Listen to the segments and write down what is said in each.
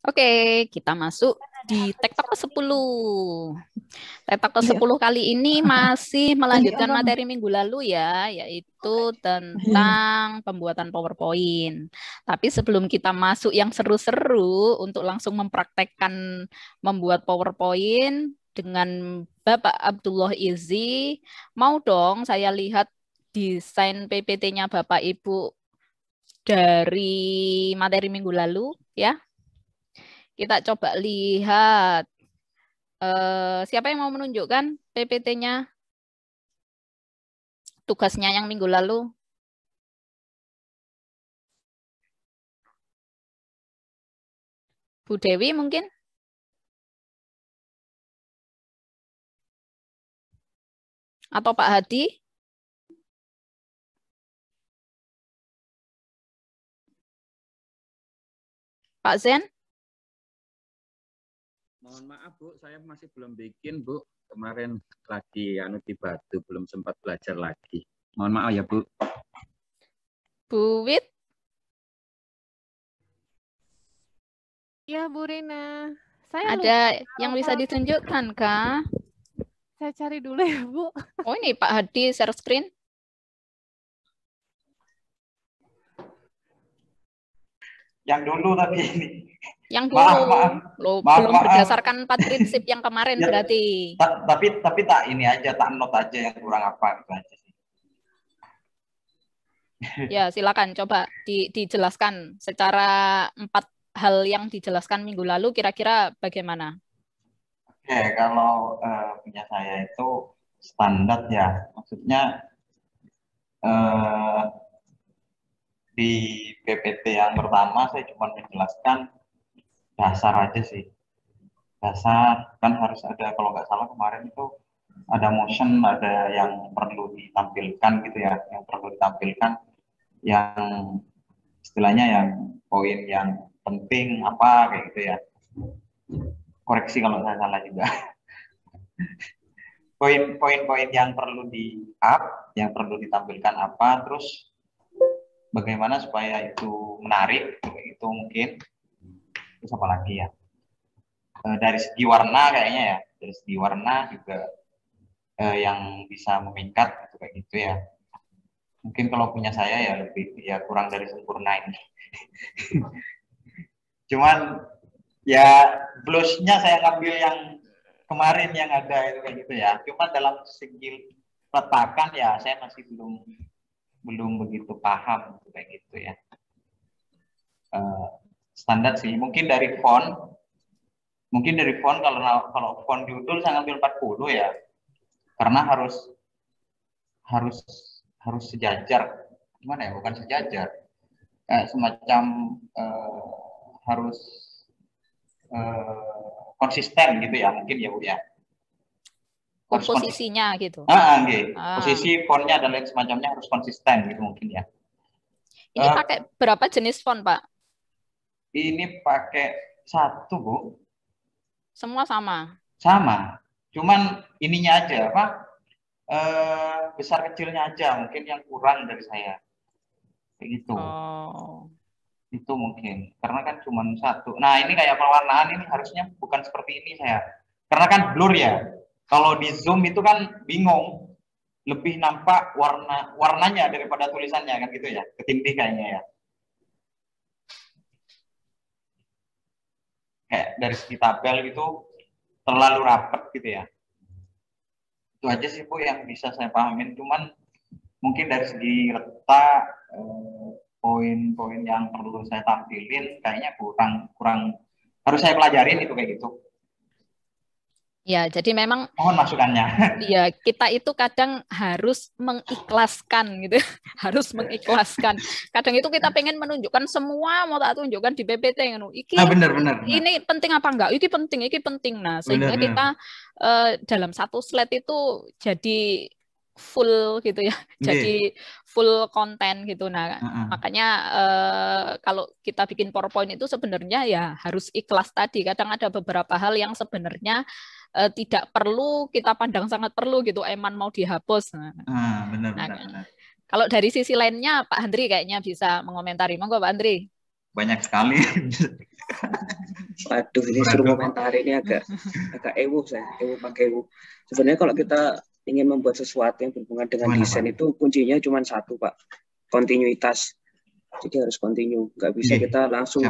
Oke, kita masuk di TikTok ke-10. TikTok Iya, ke-10 kali ini masih tadi melanjutkan apa nih? materi minggu lalu ya, yaitu Iya. tentang pembuatan PowerPoint. Tapi sebelum kita masuk yang seru-seru untuk langsung mempraktekkan membuat PowerPoint dengan Bapak Abdullah Izzi, mau dong saya lihat desain PPT-nya Bapak Ibu dari materi minggu lalu ya. Kita coba lihat. Siapa yang mau menunjukkan PPT-nya, tugasnya yang minggu lalu? Bu Dewi mungkin? Atau Pak Hadi? Pak Zen? Mohon maaf Bu, saya masih belum bikin Bu. Kemarin lagi di Batu, belum sempat belajar lagi. Mohon maaf ya Bu. Bu Wit? Ya, Bu Rina. Saya Ada lupa yang bisa kalau ditunjukkan, Kak? saya cari dulu ya, Bu. Oh, ini Pak Hadi share screen. Yang dulu tapi ini. Yang Maaf, dulu. maaf. Loh, Maaf, belum maaf. berdasarkan 4 prinsip yang kemarin Ya, berarti. tapi tak ini aja, tak note aja yang kurang apa gitu aja sih. Ya, silakan coba dijelaskan secara 4 hal yang dijelaskan minggu lalu kira-kira bagaimana? Oke, kalau punya saya itu standar ya. Maksudnya di PPT yang pertama saya cuma menjelaskan dasar aja sih. Dasar kan harus ada, kalau nggak salah kemarin itu ada motion, ada yang perlu ditampilkan gitu ya, yang perlu ditampilkan, yang istilahnya yang poin yang penting apa kayak gitu ya. Koreksi kalau saya salah juga. Poin-poin yang perlu di up, yang perlu ditampilkan apa, terus bagaimana supaya itu menarik, itu mungkin. Terus apa lagi ya? Dari segi warna kayaknya ya, dari segi warna juga yang bisa memikat gitu, kayak gitu ya. Mungkin kalau punya saya ya lebih ya kurang dari sempurna ini. Cuman ya blushnya saya ngambil yang kemarin yang ada itu kayak gitu ya. Cuma dalam segi letakan ya saya masih belum begitu paham gitu, kayak gitu ya. Standar sih. Mungkin dari font kalau font judul saya ngambil 40 ya. Karena harus harus sejajar. Gimana ya? Bukan sejajar. Semacam harus konsisten gitu ya, mungkin ya Bu ya. Komposisinya gitu. Okay. Posisi fontnya dan lain semacamnya harus konsisten gitu mungkin ya. Ini pakai berapa jenis font, Pak? Ini pakai 1 Bu. Semua sama? Sama. Cuman ininya aja apa? Besar kecilnya aja mungkin yang kurang dari saya. Kayak gitu. Oh. Itu mungkin karena kan cuma 1. Nah, ini kayak pewarnaan ini harusnya bukan seperti ini saya. Karena kan blur ya. Kalau di zoom itu kan bingung. Lebih nampak warnanya daripada tulisannya kan gitu ya. Ketindih kayaknya ya. Kayak dari segi tabel gitu terlalu rapat gitu ya. Itu aja sih Bu yang bisa saya pahamin. Cuman mungkin dari segi letak poin-poin yang perlu saya tampilin kayaknya kurang harus saya pelajarin itu kayak gitu. Ya, jadi memang mohon masukannya. Ya, kita itu kadang harus mengikhlaskan gitu. Harus mengikhlaskan. Kadang itu kita pengen menunjukkan semua mau tak tunjukkan di PPT iki. Benar. Ini penting apa enggak? Iki penting. Nah, sehingga bener. kita dalam satu slide itu jadi full gitu ya. Jadi full konten gitu. Nah, makanya kalau kita bikin PowerPoint itu sebenarnya ya harus ikhlas tadi. Kadang ada beberapa hal yang sebenarnya tidak perlu kita pandang sangat perlu gitu. Eman mau dihapus. Benar. Kalau dari sisi lainnya Pak Andri kayaknya bisa mengomentari. Monggo Pak Andri. Banyak sekali. Waduh, ini suruh komentar ini agak ewu pakai ewu. Sebenarnya kalau kita ingin membuat sesuatu yang berhubungan dengan desain itu kuncinya cuma satu, Pak. Kontinuitas. Jadi harus continue. Nggak bisa kita langsung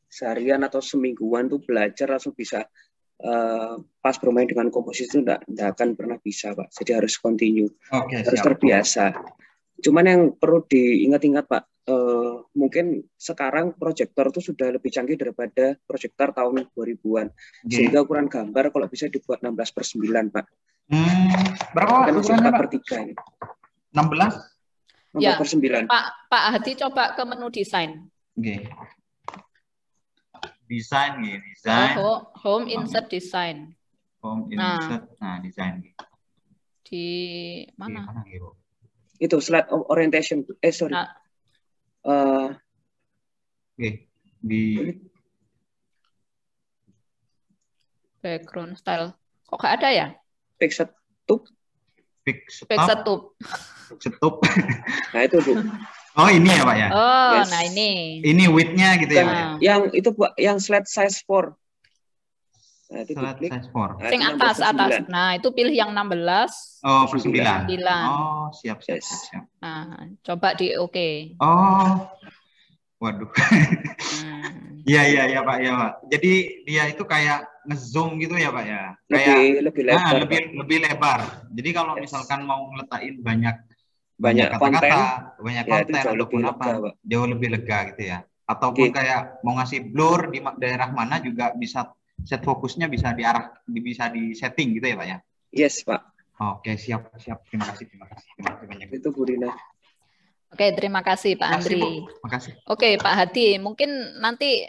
seharian atau semingguan tuh belajar langsung bisa pas bermain dengan komposisi itu nggak akan pernah bisa, Pak. Jadi harus continue. Harus terbiasa. Cuman yang perlu diingat-ingat, Pak, mungkin sekarang proyektor itu sudah lebih canggih daripada proyektor tahun 2000-an. Sehingga ukuran gambar kalau bisa dibuat 16/9, Pak. Berapa ukurannya, Pak? 4/3. 16? Ya, 4/9. Pak Hadi coba ke menu desain. Desain. Home insert design. Desain. Di mana? Itu slide orientation. Sorry. Di background style. Kok nggak ada ya? Setup. Nah itu, Bu. Oh, ini ya, Pak ya? Oh, yes. Nah ini. Ini width-nya gitu ya, Pak ya? Yang itu, Bu, yang slide size 4. Nah, itu slide size 4. Yang atas. Nah, itu pilih yang 16. Oh, per 9. 9. Oh, siap. Nah, coba di oke. Oh. Waduh. Iya, Pak, ya, Pak. Jadi dia itu kayak ngezoom gitu ya, Pak ya. Kayak lebih lebar. Lebih lebar. Jadi kalau misalkan mau ngeletakin banyak kata-kata, banyak konten ataupun apa, jauh lebih lega gitu ya. Ataupun kayak mau ngasih blur di daerah mana juga bisa set fokusnya bisa di setting gitu ya, Pak ya. Yes, Pak. Oke, siap. Terima kasih banyak. Itu Bu Rina. Oke, terima kasih Pak Andri. Makasih. Oke, Pak Hadi, mungkin nanti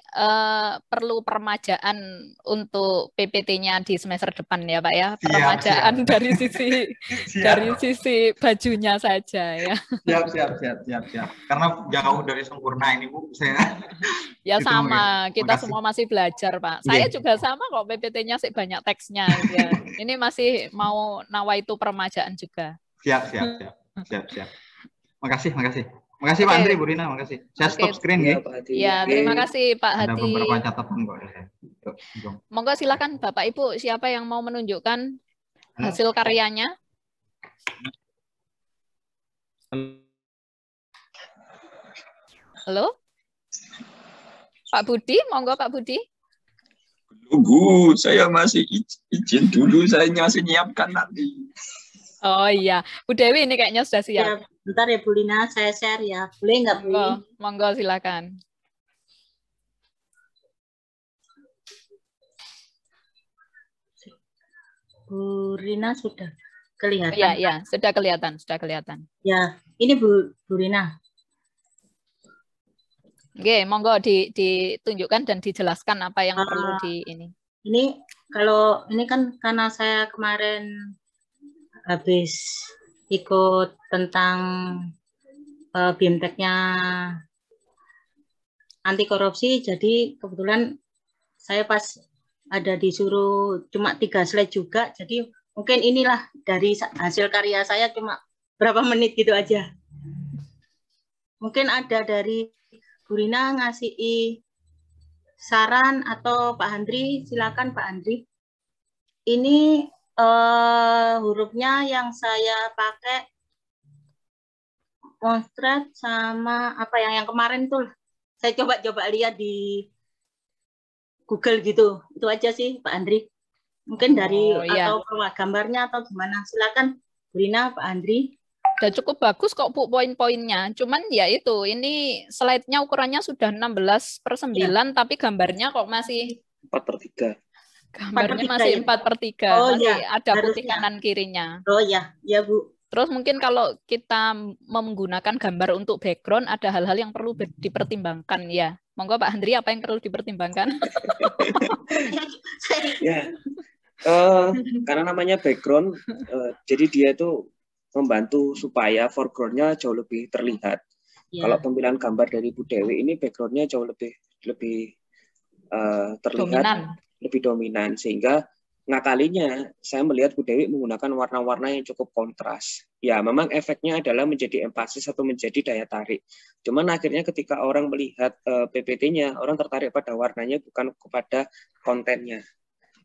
perlu permajaan untuk PPT-nya di semester depan ya, Pak ya. Permajaan dari sisi bajunya saja ya. Siap. Karena jauh dari sempurna ini, Bu. Saya. Ya sama, kita semua masih belajar, Pak. Saya juga sama kok, PPT-nya sih banyak teksnya. Ya. Ini masih mau nawaitu permajaan juga. Siap. Makasih Pak Andri, Bu Rina, makasih. Saya stop screen ya. Ya, terima kasih Pak Hadi. Ada beberapa catatan kok. Monggo silakan Bapak Ibu, siapa yang mau menunjukkan hasil karyanya? Halo? Pak Budi, monggo Pak Budi. Bu, saya masih izin dulu, saya masih nyiapkan nanti. Oh iya, Bu Dewi ini kayaknya sudah siap. Ya, bentar ya Bu Lina, saya share ya. Boleh nggak Bu? Monggo silakan. Bu Rina sudah kelihatan. Ya, sudah kelihatan. Ya, ini Bu Rina. Oke, monggo ditunjukkan dan dijelaskan apa yang perlu di ini. Ini kalau ini kan karena saya kemarin habis ikut tentang BIMTEK-nya anti korupsi, jadi kebetulan saya pas ada disuruh cuma 3 slide juga, jadi mungkin inilah dari hasil karya saya cuma berapa menit gitu aja. Mungkin ada dari Bu Rina ngasih saran atau Pak Andri, silakan Pak Andri. Ini hurufnya yang saya pakai Monstrat sama apa yang kemarin tuh saya coba lihat di Google gitu. Itu aja sih Pak Andri. Mungkin dari atau gambarnya atau gimana. Silakan Bu Rina, Pak Andri. Udah cukup bagus kok Bu poin-poinnya. Cuman ya itu, ini slide-nya ukurannya sudah 16/9 tapi gambarnya kok masih 4/3. Gambarnya masih 4/3, masih ada putih kanan kirinya. Oh ya Bu. Terus mungkin kalau kita menggunakan gambar untuk background, ada hal-hal yang perlu dipertimbangkan ya. Monggo Pak Andri, apa yang perlu dipertimbangkan? Ya, karena namanya background, jadi dia itu membantu supaya foreground-nya jauh lebih terlihat. Kalau pemilihan gambar dari Bu Dewi ini background-nya jauh lebih terlihat. Lebih dominan, sehingga ngakalinya saya melihat Bu Dewi menggunakan warna-warna yang cukup kontras. Ya, memang efeknya adalah menjadi empasis atau menjadi daya tarik. Cuman akhirnya ketika orang melihat PPT-nya, orang tertarik pada warnanya bukan kepada kontennya.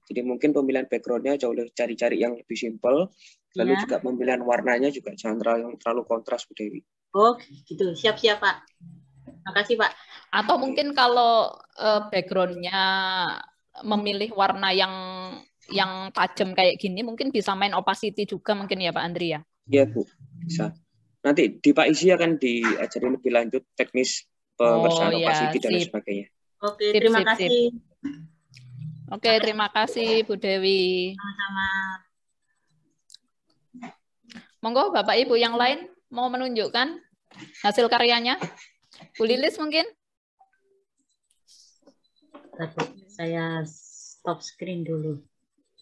Jadi mungkin pemilihan background-nya jauh lebih cari-cari yang lebih simpel. Lalu juga pemilihan warnanya juga jangan terlalu kontras Bu Dewi. Oh, gitu. Siap-siap, Pak. Makasih, Pak. Atau mungkin kalau background-nya memilih warna yang tajam kayak gini, mungkin bisa main opacity juga mungkin ya Pak Andri ya? Iya Bu, bisa. Nanti di Pak Isi akan diajari lebih lanjut teknis pemeriksaan opacity dan sebagainya. Oke, terima kasih. Oke, terima kasih Bu Dewi. Sama-sama. Monggo Bapak Ibu yang lain mau menunjukkan hasil karyanya? Bu Lilis mungkin? Saya stop screen dulu.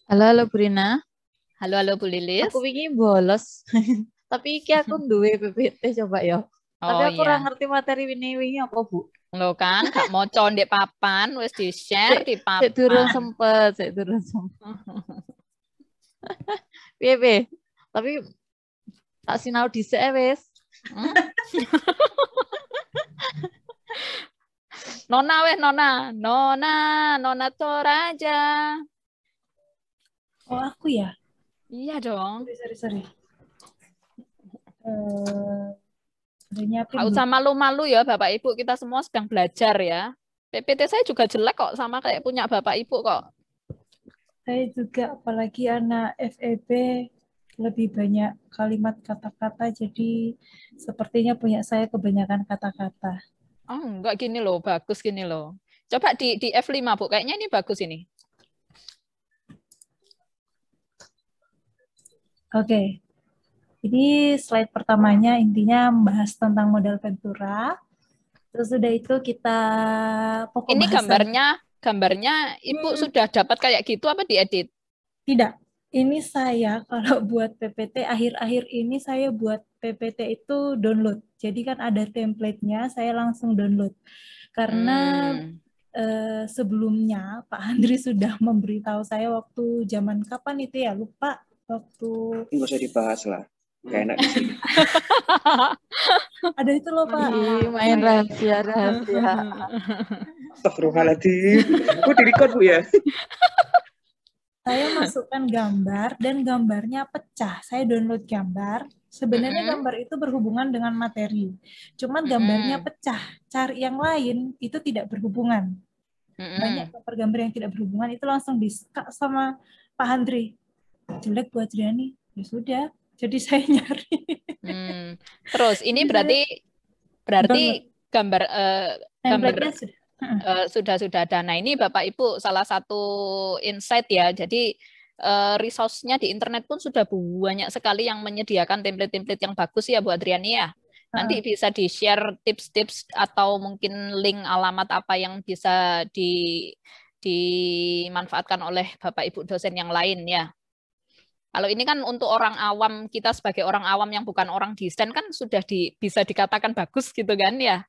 Halo Bu Rina. Halo Bu Lilis. Aku ingin bolos. Tapi iki aku duwe PPT coba ya. Tapi aku ora ngerti materi wingi apa Bu. Lho kan, gak moco ndek papan, wis di-share di papan. Sik durung sempet. Piye? Tapi tak sinau dhisik wis. Nona Toraja. Oh, aku ya? Iya dong. Sorry. Gak usah malu-malu ya Bapak Ibu, kita semua sedang belajar ya. PPT saya juga jelek kok, sama kayak punya Bapak Ibu kok. Saya juga, apalagi anak FEB, lebih banyak kalimat kata-kata, jadi sepertinya punya saya kebanyakan kata-kata. Oh, enggak gini loh, bagus gini loh. Coba di F5 Bu, kayaknya ini bagus ini. Oke. Ini slide pertamanya intinya membahas tentang model Ventura. Terus sudah itu kita pokok ini bahasan. gambarnya Ibu sudah dapat kayak gitu apa diedit? Tidak. Ini saya kalau buat PPT akhir-akhir ini saya buat PPT itu download. Jadi kan ada template-nya, saya langsung download. Karena sebelumnya Pak Andri sudah memberitahu saya waktu zaman kapan itu ya, lupa waktu. Nggak usah dibahas lah. Gak enak di sini. Ada itu loh Pak. Main rahasia. Astagfirullahaladzim. Aku di-record Bu ya. Saya masukkan gambar dan gambarnya pecah. Saya download gambar. Sebenarnya gambar itu berhubungan dengan materi. Cuman gambarnya pecah. Cari yang lain itu tidak berhubungan. Banyak gambar yang tidak berhubungan itu langsung di-skak sama Pak Andri. Jelek buat Adriani. Ya sudah. Jadi saya nyari. Terus ini berarti gambar sudah ada. Nah ini Bapak Ibu salah satu insight ya. Jadi resource-nya di internet pun sudah banyak sekali yang menyediakan template-template yang bagus ya Bu Adriani ya. Nanti bisa di-share tips-tips atau mungkin link alamat apa yang bisa dimanfaatkan oleh Bapak Ibu dosen yang lain ya. Kalau ini kan untuk orang awam, kita sebagai orang awam yang bukan orang desain kan sudah bisa dikatakan bagus gitu kan ya.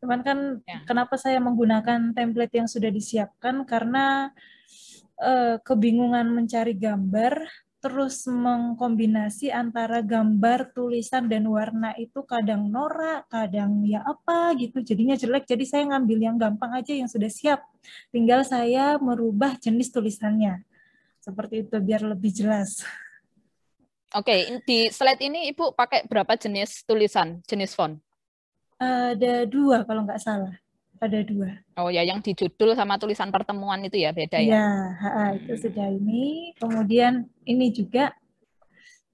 Cuman kan kenapa saya menggunakan template yang sudah disiapkan, karena kebingungan mencari gambar, terus mengkombinasi antara gambar, tulisan, dan warna itu kadang norak, kadang ya apa gitu, jadinya jelek. Jadi saya ngambil yang gampang aja yang sudah siap. Tinggal saya merubah jenis tulisannya. Seperti itu biar lebih jelas. Oke, di slide ini Ibu pakai berapa jenis tulisan, jenis font? Ada 2 kalau nggak salah. Ada 2. Oh ya, yang di judul sama tulisan pertemuan itu ya beda ya? Ya, itu sudah ini. Kemudian ini juga,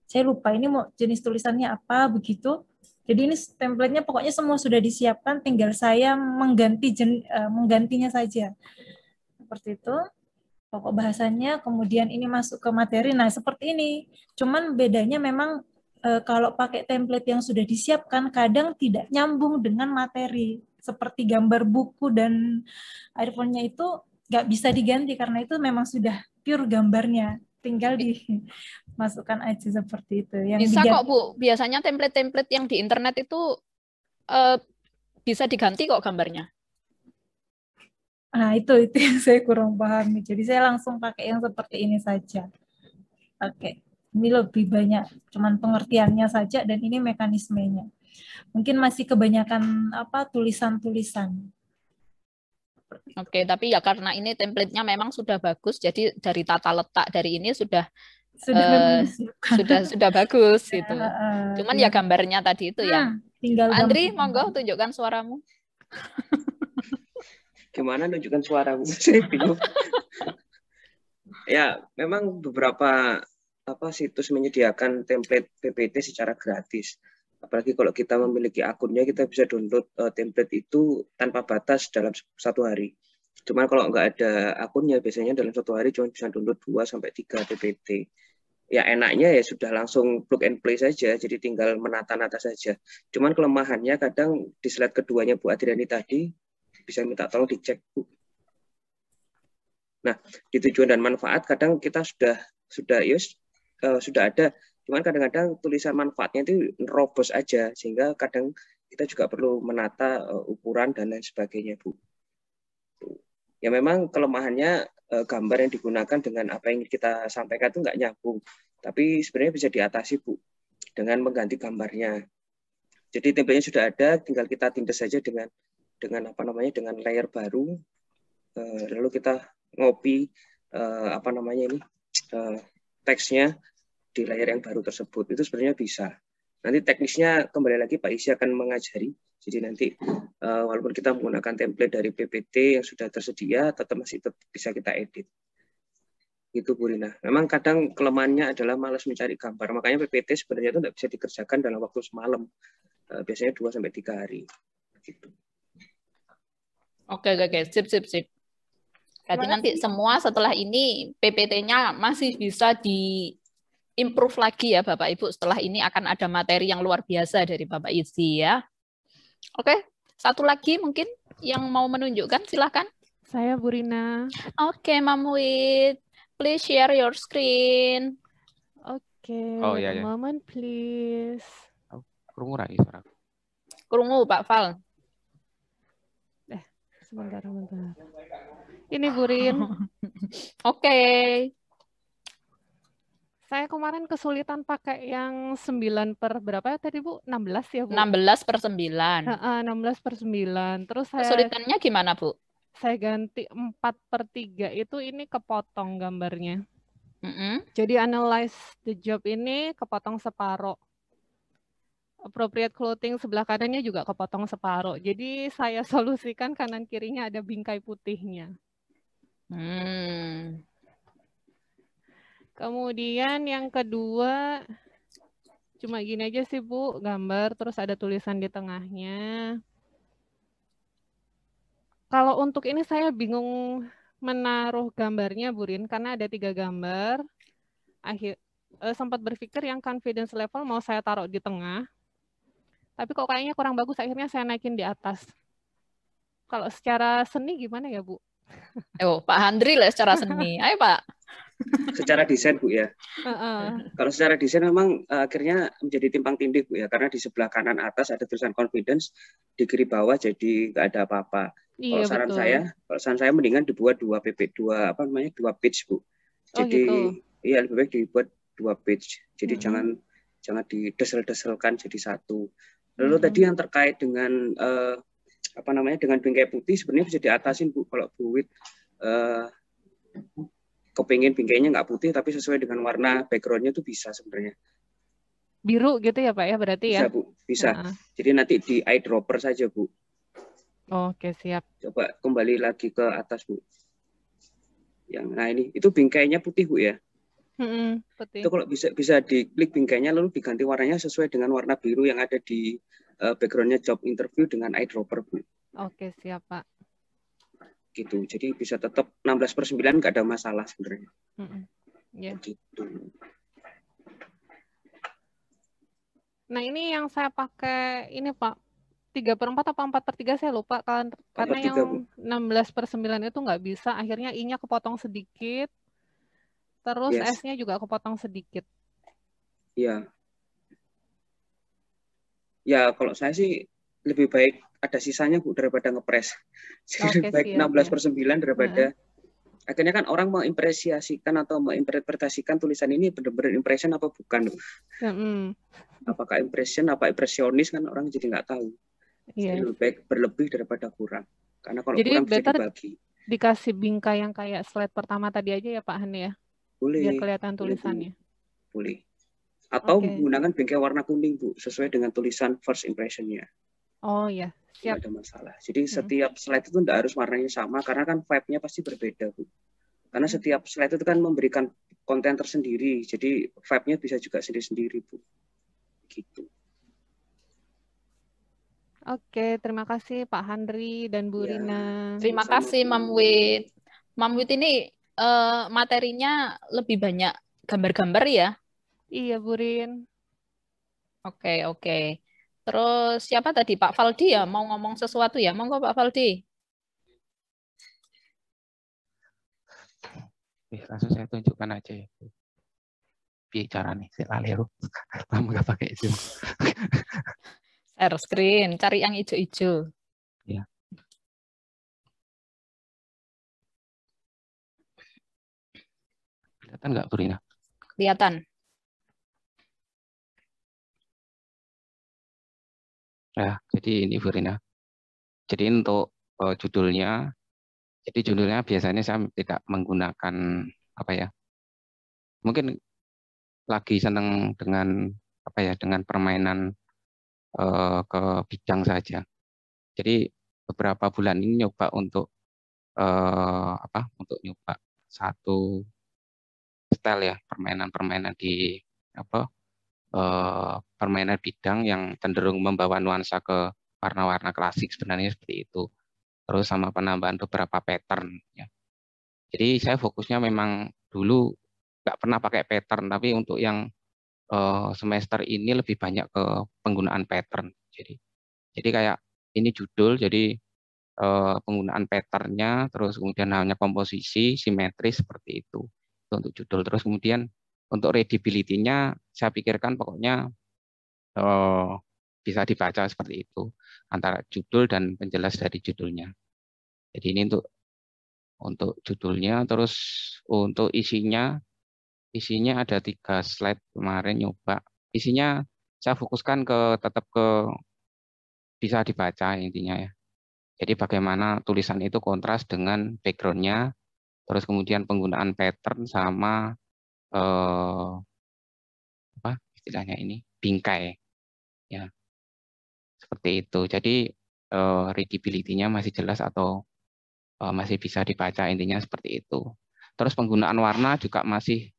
saya lupa ini mau jenis tulisannya apa begitu. Jadi ini template-nya pokoknya semua sudah disiapkan, tinggal saya menggantinya saja. Seperti itu. Pokok bahasanya, kemudian ini masuk ke materi. Nah, seperti ini. Cuman bedanya memang kalau pakai template yang sudah disiapkan, kadang tidak nyambung dengan materi. Seperti gambar buku dan earphone-nya itu nggak bisa diganti, karena itu memang sudah pure gambarnya. Tinggal dimasukkan aja seperti itu. Yang bisa kok Bu, biasanya template-template yang di internet itu bisa diganti kok gambarnya. Nah, itu yang saya kurang pahami. Jadi saya langsung pakai yang seperti ini saja. Oke. Ini lebih banyak cuman pengertiannya saja dan ini mekanismenya. Mungkin masih kebanyakan tulisan-tulisan. Oke, tapi ya karena ini template-nya memang sudah bagus, jadi dari tata letak dari ini sudah sudah bagus gitu. Cuman ya gambarnya tadi itu ya. Tinggal Pak Andri, monggo tunjukkan suaramu. Gimana nunjukkan suaramu? Saya bingung. Ya, memang beberapa situs menyediakan template PPT secara gratis. Apalagi kalau kita memiliki akunnya, kita bisa download template itu tanpa batas dalam 1 hari. Cuman kalau nggak ada akunnya, biasanya dalam 1 hari cuma bisa download 2-3 PPT. Ya enaknya ya sudah langsung plug and play saja, jadi tinggal menata-nata saja. Cuman kelemahannya kadang di slide keduanya Bu Adriani tadi, bisa minta tolong dicek Bu. Nah, di tujuan dan manfaat kadang kita sudah ada, cuman kadang-kadang tulisan manfaatnya itu nerobos aja, sehingga kadang kita juga perlu menata ukuran dan lain sebagainya, Bu. Ya memang kelemahannya gambar yang digunakan dengan apa yang kita sampaikan itu nggak nyambung, tapi sebenarnya bisa diatasi, Bu, dengan mengganti gambarnya. Jadi template-nya sudah ada, tinggal kita tindas saja dengan dengan layer baru, lalu kita ngopi teksnya di layer yang baru tersebut. Itu sebenarnya bisa. Nanti teknisnya kembali lagi Pak Isi akan mengajari. Jadi nanti walaupun kita menggunakan template dari PPT yang sudah tersedia, tetap bisa kita edit. Itu Bu Rina. Memang kadang kelemahannya adalah malas mencari gambar. Makanya PPT sebenarnya itu tidak bisa dikerjakan dalam waktu semalam. Biasanya 2-3 hari. Gitu. Oke, sip. Jadi nanti semua setelah ini PPT-nya masih bisa di-improve lagi ya Bapak Ibu. Setelah ini akan ada materi yang luar biasa dari Bapak Isi ya. Oke, satu lagi mungkin yang mau menunjukkan, silahkan. Saya Bu Rina. Oke, Mamwit. Please share your screen. Oke, moment please. Krungu ra suara. Krungu Pak Val. Sebentar. Ini Bu Rin. Oke. Saya kemarin kesulitan pakai yang 9 per berapa ya tadi Bu? 16 ya Bu? 16/9. 16/9. Terus kesulitannya gimana Bu? Saya ganti 4/3 itu ini kepotong gambarnya. Jadi analyze the job ini kepotong separuh. Appropriate clothing sebelah kanannya juga kepotong separuh. Jadi saya solusikan kanan kirinya ada bingkai putihnya. Kemudian yang kedua cuma gini aja sih Bu, gambar terus ada tulisan di tengahnya. Kalau untuk ini saya bingung menaruh gambarnya Bu Rin karena ada 3 gambar. Sempat berpikir yang confidence level mau saya taruh di tengah. Tapi kok kayaknya kurang bagus, akhirnya saya naikin di atas. Kalau secara seni gimana ya, Bu? Pak Handri lah secara seni. Ayo, Pak. Secara desain, Bu, ya. Kalau secara desain memang akhirnya menjadi timpang tindih, Bu, ya. Karena di sebelah kanan atas ada tulisan confidence, di kiri bawah jadi nggak ada apa-apa. Iya, kalau saran saya mendingan dibuat 2 page, Bu. Jadi, iya lebih baik dibuat 2 page. Jadi jangan didesel-deselkan jadi 1. Lalu tadi yang terkait dengan dengan bingkai putih sebenarnya bisa diatasin Bu. Kalau Bu Wit kepingin bingkainya nggak putih tapi sesuai dengan warna backgroundnya itu bisa sebenarnya. Biru gitu ya Pak ya berarti bisa, ya? Bu, bisa. Jadi nanti di eyedropper saja Bu. Oke, siap. Coba kembali lagi ke atas Bu. Nah ini itu bingkainya putih Bu ya. Putih. Itu kalau bisa diklik bingkainya lalu diganti warnanya sesuai dengan warna biru yang ada di backgroundnya job interview dengan eyedropper Bu. Oke, siap Pak. Gitu, jadi bisa tetap 16/9 nggak ada masalah sebenarnya. Yeah. Gitu. Nah ini yang saya pakai ini Pak 3/4 atau 4/3 saya lupa karena yang 16/9 itu nggak bisa, akhirnya I-nya kepotong sedikit. Terus S-nya juga kepotong sedikit. Iya. Ya, kalau saya sih lebih baik ada sisanya Bu daripada ngepres. Jadi lebih baik 16/9 daripada akhirnya kan orang mau impresiasikan atau mau interpretasikan tulisan ini benar-benar impression apa bukan. Apakah impression, apa impresionis kan orang jadi nggak tahu. Jadi lebih baik berlebih daripada kurang. Karena kalau jadi kurang bisa dibagi. Dikasih bingkai yang kayak slide pertama tadi aja ya Pak Han ya? Boleh. Biar kelihatan tulisannya. Boleh. Atau menggunakan bingkai warna kuning Bu, sesuai dengan tulisan first impression-nya. Oh ya, siap. Tidak ada masalah. Jadi setiap slide itu tidak harus warnanya sama, karena kan vibe-nya pasti berbeda Bu. Karena setiap slide itu kan memberikan konten tersendiri, jadi vibe-nya bisa juga sendiri-sendiri Bu. Gitu. Oke, terima kasih Pak Handri dan Bu Rina. Terima kasih Mam Wit. Mam Wit ini materinya lebih banyak gambar-gambar ya? Iya Bu Rin. Oke. Terus siapa tadi? Pak Faldi ya? Mau ngomong sesuatu ya? Monggo Pak Faldi. Langsung saya tunjukkan aja ya. Bicara nih, saya laleru. Lama nggak pakai Zoom. Share screen, cari yang hijau-hijau. Ya. Kelihatan nggak, Bu Rina? Kelihatan. Ya, jadi ini Bu Rina. Jadi untuk judulnya biasanya saya tidak menggunakan apa ya? Mungkin lagi senang dengan apa ya? Dengan permainan ke bidang saja. Jadi beberapa bulan ini nyoba untuk untuk nyoba satu style ya, permainan di permainan bidang yang cenderung membawa nuansa ke warna-warna klasik sebenarnya seperti itu. Terus sama penambahan beberapa pattern ya. Jadi saya fokusnya memang dulu nggak pernah pakai pattern, tapi untuk yang semester ini lebih banyak ke penggunaan pattern. Jadi kayak ini judul, jadi penggunaan patternnya, terus kemudian hanya komposisi, simetris seperti itu untuk judul. Terus kemudian untuk readability-nya saya pikirkan pokoknya bisa dibaca seperti itu antara judul dan penjelas dari judulnya. Jadi ini untuk judulnya, terus untuk isinya ada 3 slide kemarin nyoba. Isinya saya fokuskan tetap ke bisa dibaca intinya ya. Jadi bagaimana tulisan itu kontras dengan background-nya, terus kemudian penggunaan pattern sama istilahnya ini bingkai ya. Seperti itu. Jadi readability-nya masih jelas atau masih bisa dibaca, intinya seperti itu. Terus penggunaan warna juga masih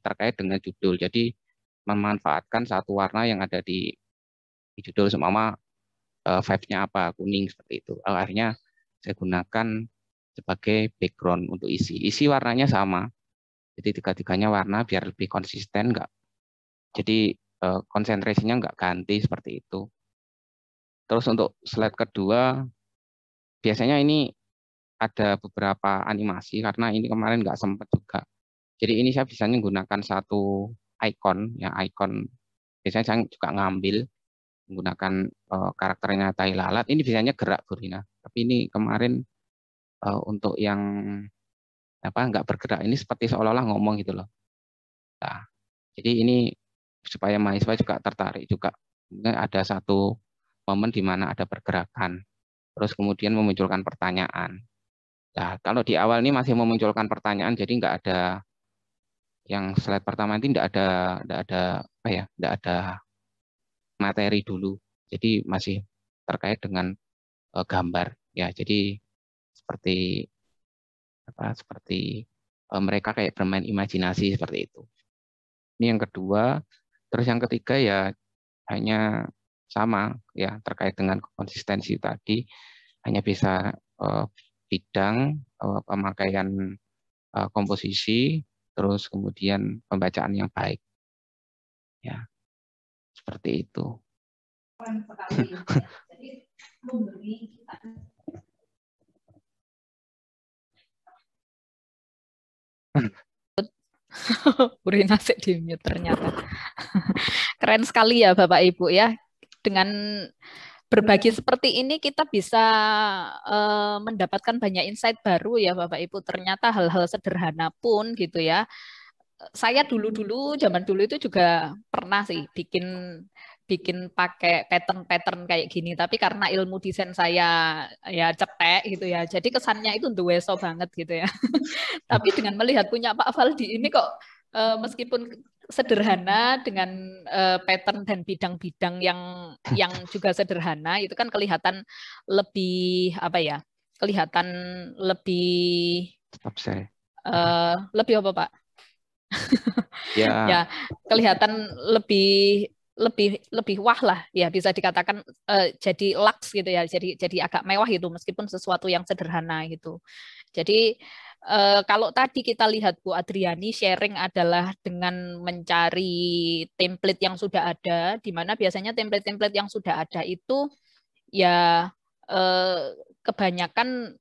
terkait dengan judul. Jadi memanfaatkan satu warna yang ada di judul, seumpama vibe-nya apa, kuning seperti itu. Akhirnya saya gunakan sebagai background untuk isi. Isi warnanya sama. Jadi tiga-tiganya warna biar lebih konsisten, enggak. Jadi konsentrasinya enggak ganti seperti itu. Terus untuk slide kedua, biasanya ini ada beberapa animasi karena ini kemarin nggak sempat juga. Jadi ini saya bisa menggunakan satu icon, ya icon. Biasanya saya juga ngambil menggunakan karakternya tai lalat. Ini biasanya gerak Bu Rina. Tapi ini kemarin untuk yang nggak bergerak ini seperti seolah-olah ngomong gitu loh. Nah, jadi ini supaya mahasiswa juga tertarik juga. Ada satu momen di mana ada pergerakan, terus kemudian memunculkan pertanyaan. Nah, kalau di awal ini masih memunculkan pertanyaan, jadi nggak ada yang slide pertama ini nggak ada materi dulu. Jadi masih terkait dengan gambar ya. Jadi seperti mereka kayak bermain imajinasi seperti itu. Ini yang kedua. Terus yang ketiga ya hanya sama ya, terkait dengan konsistensi tadi, hanya bisa bidang, pemakaian komposisi, terus kemudian pembacaan yang baik ya, seperti itu. Burina sih di mute ternyata. Keren sekali ya Bapak Ibu ya. Dengan berbagi seperti ini kita bisa mendapatkan banyak insight baru ya Bapak Ibu. Ternyata hal-hal sederhana pun gitu ya. Saya dulu zaman dulu itu juga pernah sih bikin pakai pattern kayak gini, tapi karena ilmu desain saya ya cetek gitu ya, jadi kesannya itu duweso banget gitu ya. Tapi dengan melihat punya Pak Faldi ini kok meskipun sederhana dengan pattern dan bidang-bidang yang juga sederhana, itu kan kelihatan lebih apa ya? Kelihatan lebih lebih apa Pak? Ya, kelihatan lebih wah lah ya, bisa dikatakan jadi lux gitu ya, jadi agak mewah gitu meskipun sesuatu yang sederhana gitu. Jadi kalau tadi kita lihat Bu Adriani sharing adalah dengan mencari template yang sudah ada, di mana biasanya template-template yang sudah ada itu ya kebanyakan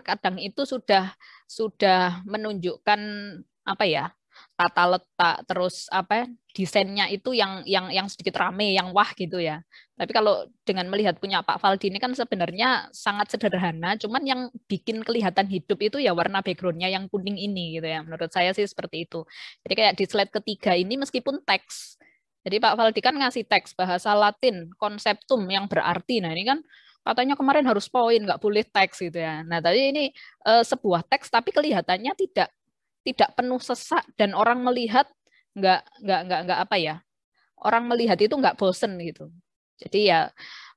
kadang itu sudah menunjukkan apa ya, tata letak, terus apa desainnya itu yang sedikit rame, yang wah gitu ya. Tapi kalau dengan melihat punya Pak Faldi ini kan sebenarnya sangat sederhana, cuman yang bikin kelihatan hidup itu ya warna backgroundnya yang kuning ini gitu ya. Menurut saya sih seperti itu. Jadi kayak di slide ketiga ini meskipun teks, jadi Pak Faldi kan ngasih teks bahasa Latin, konseptum yang berarti. Nah ini kan katanya kemarin harus poin, nggak boleh teks gitu ya. Nah tadi ini sebuah teks tapi kelihatannya tidak penuh sesak dan orang melihat nggak apa ya, orang melihat itu nggak bosen gitu. Jadi ya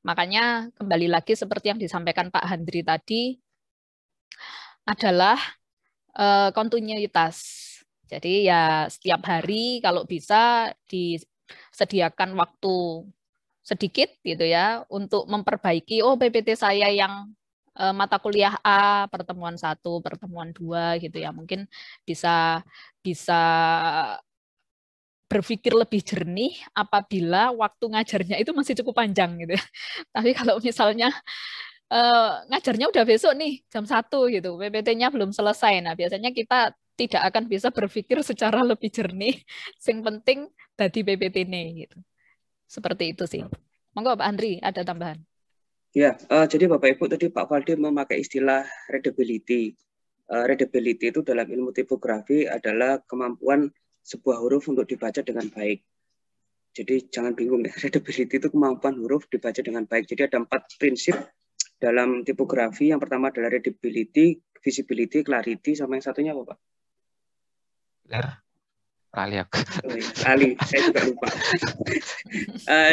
makanya kembali lagi seperti yang disampaikan Pak Handri tadi adalah kontinuitas. Jadi ya setiap hari kalau bisa disediakan waktu sedikit gitu ya untuk memperbaiki PPT saya yang mata kuliah A pertemuan 1, pertemuan 2 gitu ya, mungkin bisa berpikir lebih jernih apabila waktu ngajarnya itu masih cukup panjang gitu ya. Tapi kalau misalnya ngajarnya udah besok nih jam 1 gitu, PPT-nya belum selesai, nah biasanya kita tidak akan bisa berpikir secara lebih jernih. Yang penting tadi PPT ini gitu. Seperti itu sih. Monggo Pak Andri, ada tambahan? Ya, jadi Bapak Ibu tadi Pak Faldi memakai istilah readability. Readability itu dalam ilmu tipografi adalah kemampuan sebuah huruf untuk dibaca dengan baik. Jadi jangan bingung ya, readability itu kemampuan huruf dibaca dengan baik. Jadi ada 4 prinsip dalam tipografi. Yang pertama adalah readability, visibility, clarity, sama yang satunya apa Pak? Lali aku. Lali, saya juga lupa.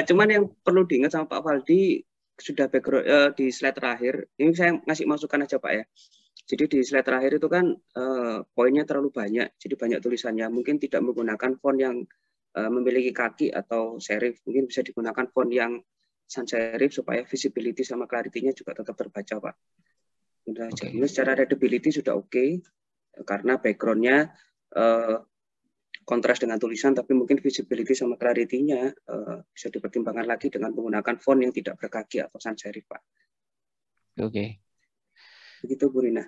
Cuman yang perlu diingat sama Pak Faldi sudah background di slide terakhir. Ini saya ngasih masukan aja Pak ya. Jadi di slide terakhir itu kan poinnya terlalu banyak, jadi banyak tulisannya. Mungkin tidak menggunakan font yang memiliki kaki atau serif. Mungkin bisa digunakan font yang sans serif supaya visibility sama clarity-nya juga tetap terbaca Pak. Udah aja. Ini secara readability sudah oke, karena background-nya kontras dengan tulisan, tapi mungkin visibility sama clarity-nya bisa dipertimbangkan lagi dengan menggunakan font yang tidak berkaki atau sans serif, Pak. Oke. Begitu, Bu Rina.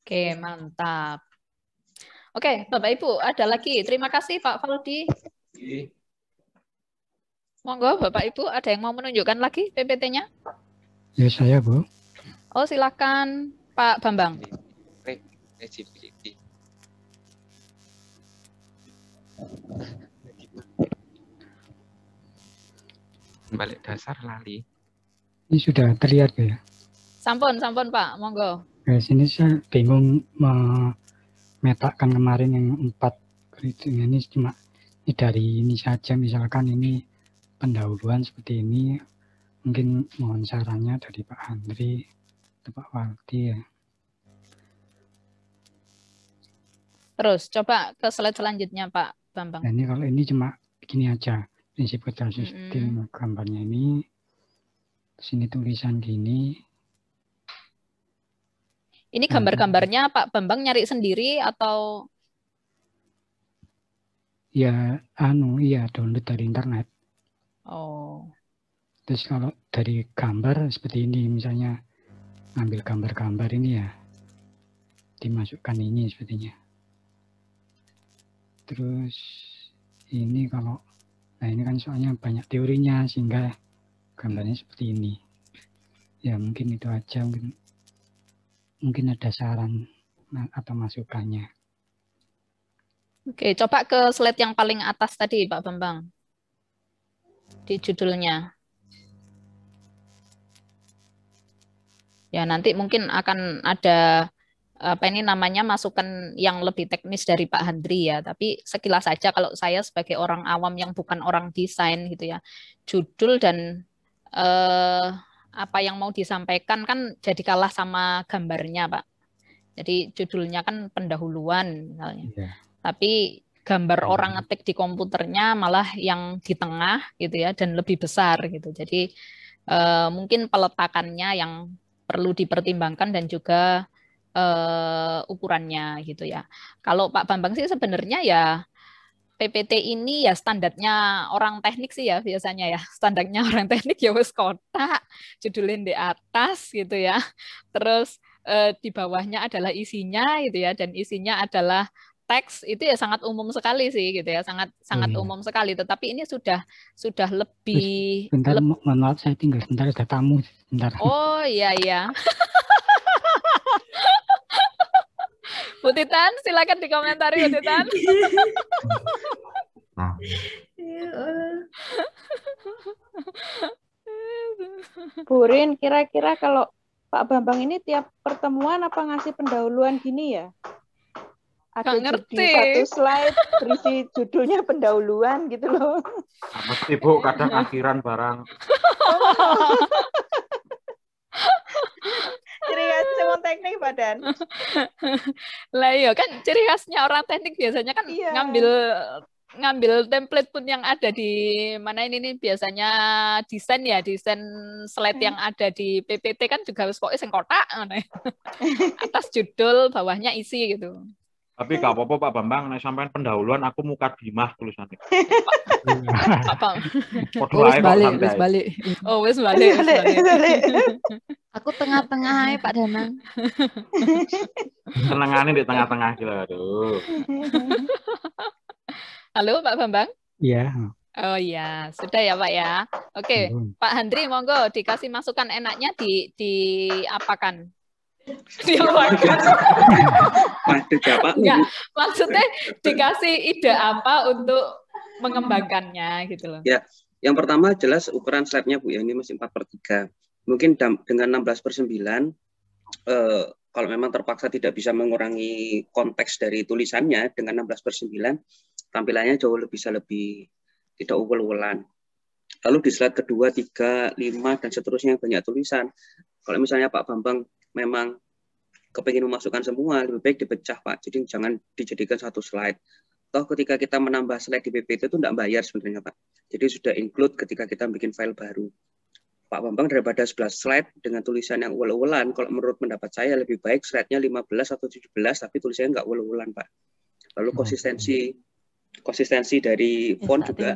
Oke, mantap. Oke, Bapak Ibu, ada lagi. Terima kasih Pak Faldi. Monggo, Bapak Ibu, ada yang mau menunjukkan lagi PPT-nya? Ya, saya, Bu. Oh, silakan Pak Bambang. Balik dasar lali. Ini sudah terlihat ya? Sampun Pak, monggo. Di sini saya bingung memetakan kemarin yang 4 kriteria ini, cuma ini dari ini saja, misalkan ini pendahuluan seperti ini, mungkin mohon sarannya dari Pak Andri atau Pak Faldi ya. Terus coba ke slide selanjutnya Pak Bambang. Nah, ini kalau ini cuma begini aja, prinsip kerja sistem gambarnya ini, sini tulisan gini. Ini gambar-gambarnya Pak Bambang nyari sendiri atau? Ya, iya download dari internet. Oh. Terus kalau dari gambar seperti ini, misalnya ngambil gambar-gambar ini ya, dimasukkan ini sepertinya. Terus ini kalau, nah ini kan soalnya banyak teorinya sehingga gambarnya seperti ini. Ya mungkin itu aja, mungkin ada saran atau masukannya. Oke, coba ke slide yang paling atas tadi Pak Bambang. Di judulnya. Ya, nanti mungkin akan ada apa ini namanya masukan yang lebih teknis dari Pak Handri ya. Tapi sekilas saja kalau saya sebagai orang awam yang bukan orang desain gitu ya, judul dan apa yang mau disampaikan kan jadi kalah sama gambarnya, Pak. Jadi judulnya kan pendahuluan misalnya. Yeah. Tapi gambar orang ngetik di komputernya malah yang di tengah gitu ya dan lebih besar gitu. Jadi mungkin peletakannya yang perlu dipertimbangkan dan juga ukurannya gitu ya. Kalau Pak Bambang sih sebenarnya ya PPT ini ya standarnya orang teknik sih ya biasanya ya. Standarnya orang teknik ya wis kotak, judulin di atas gitu ya. Terus di bawahnya adalah isinya gitu ya, dan isinya adalah teks. Itu ya sangat umum sekali sih gitu ya, sangat umum sekali. Tetapi ini sudah lebih. Bentar, mohon maaf saya tinggal sebentar, ada tamu sebentar. Oh iya iya. Bu Titan, silakan dikomentari Bu Titan. Burin, kira-kira kalau Pak Bambang ini tiap pertemuan apa ngasih pendahuluan gini ya? Ada di satu slide berisi judulnya pendahuluan gitu loh. Mesti Bu, kadang akhiran barang. Ciri khas semua teknik badan. Lah iya kan ciri khasnya orang teknik biasanya kan ngambil template pun yang ada di mana ini nih biasanya desain slide yang ada di PPT kan juga harus pokoknya sing kotak atas judul bawahnya isi gitu. Tapi gak apa-apa Pak Bambang, nek sampean pendahuluan aku muka dimah tulisannya. Apa? Wis balik. Oh, wis balik. Aku tengah-tengah Pak Danang. Senengane di tengah-tengah gitu, aduh. Halo Pak Bambang? Iya. Oh iya, sudah ya Pak ya. Oke, Pak Handri monggo dikasih masukan enaknya di apakan? Enggak, maksudnya dikasih ide apa untuk mengembangkannya gitu loh. Ya, yang pertama jelas ukuran slide-nya Bu ya, ini masih 4/3. Mungkin dengan 16/9 kalau memang terpaksa tidak bisa mengurangi konteks dari tulisannya, dengan 16/9 tampilannya jauh bisa lebih tidak uwel-uwelan. Lalu di slide kedua, 3, 5 dan seterusnya banyak tulisan. Kalau misalnya Pak Bambang memang kepingin memasukkan semua, lebih baik dipecah Pak. Jadi jangan dijadikan satu slide. Toh ketika kita menambah slide di PPT itu tidak bayar sebenarnya Pak. Jadi sudah include ketika kita bikin file baru. Pak Bambang daripada 11 slide dengan tulisan yang uwel-uwelan, kalau menurut pendapat saya lebih baik slide-nya 15 atau 17 tapi tulisannya nggak uwel-uwelan Pak. Lalu konsistensi dari font juga.